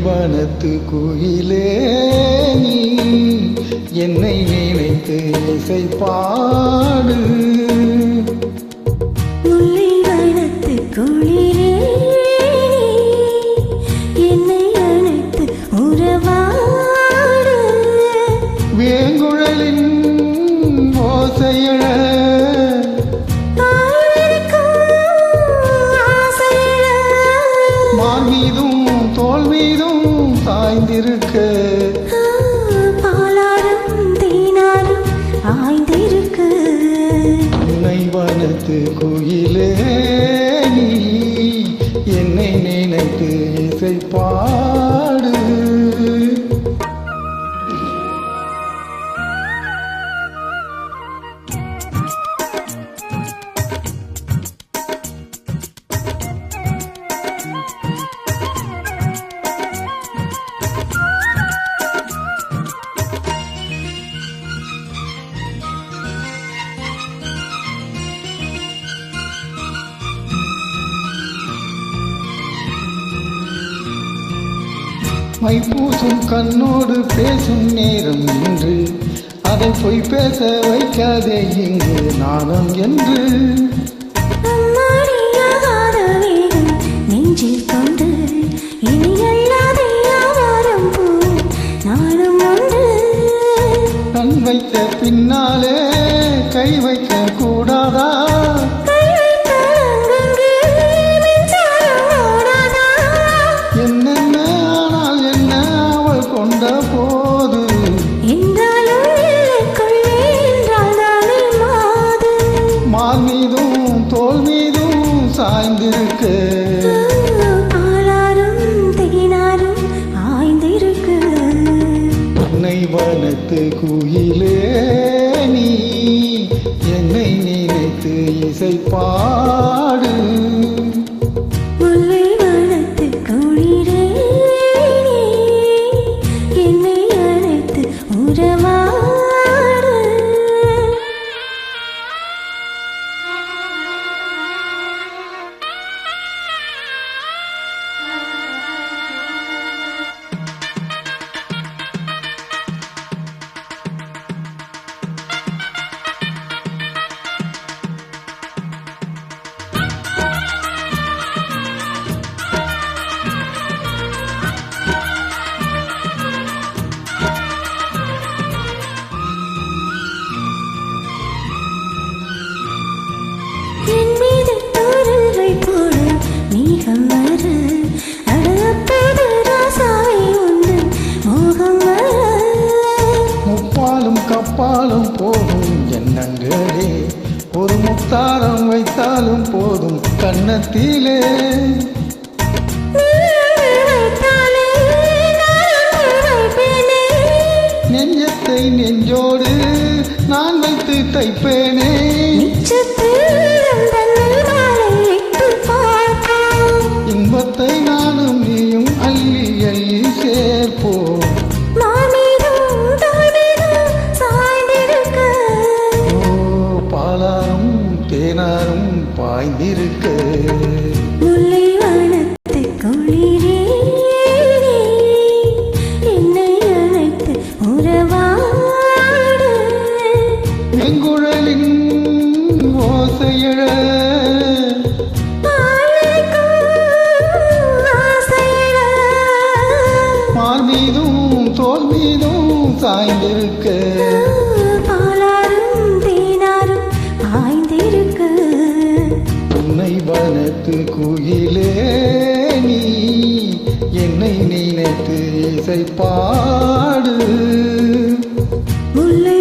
வனத்து குயிலே நீ என்னை நினைத்து இசை பாடு. முல்லை வனத்து குயிலே என்னை அழைத்து உறவாடு. வேங்குழலின் ஓசையழ மார்மீதும் தோல் மீதும் சாய்ந்திருக்க பாலாரும் தேனாரும் ஆய்ந்திருக்க. உன்னை வனத்து குயிலே நீ என்னை நினைத்து இசை பாடு. மைப்பூசும் கண்ணோடு பேசும் நேரம் இன்று, அதை பொய் பேச வைக்காதே இங்கு நாணம் என்று. நெஞ்சில் கொண்டு இனி அல்லாத யாரும் போ நானும் ஒன்று. கண் வைத்த பின்னாலே கை வைக்க கூடாதா? போது மார் மீதும் தோல் மீதும் சாய்ந்திருக்க. ஆளாரும் தேனாரும் ஆய்ந்திருக்க. உன்னை வனத்து குயிலே நீ என்னை நினைத்து இசை பாடு. முல்லை வனத்து குயிலே உறவாடு. முப்பாலும் கப்பாலும் போகும் எண்ணங்களே, ஒரு முத்தாரம் வைத்தாலும் போதும் கன்னத்திலே. நெஞ்சத்தை நெஞ்சோடு நான் வைத்து தைப்பேனே. இன்பத்தை நானும் நீயும் அள்ளி அள்ளி சேர்ப்போம். பாலாரும் தேனாரும் பாய்ந்திருக்க. முல்லை வனத்து குயிலே என்னை அழைத்து உறவாடு. வெங்குழலின் ஓசையழ மார் மீதும் தோல் மீதும் சாய்ந்திருக்க. பாலாரும் தேனாரும் ஆய்ந்திருக்க. உன்னை வனத்து குயிலே நீ என்னை நினைத்து இசை பாடு. முல்லை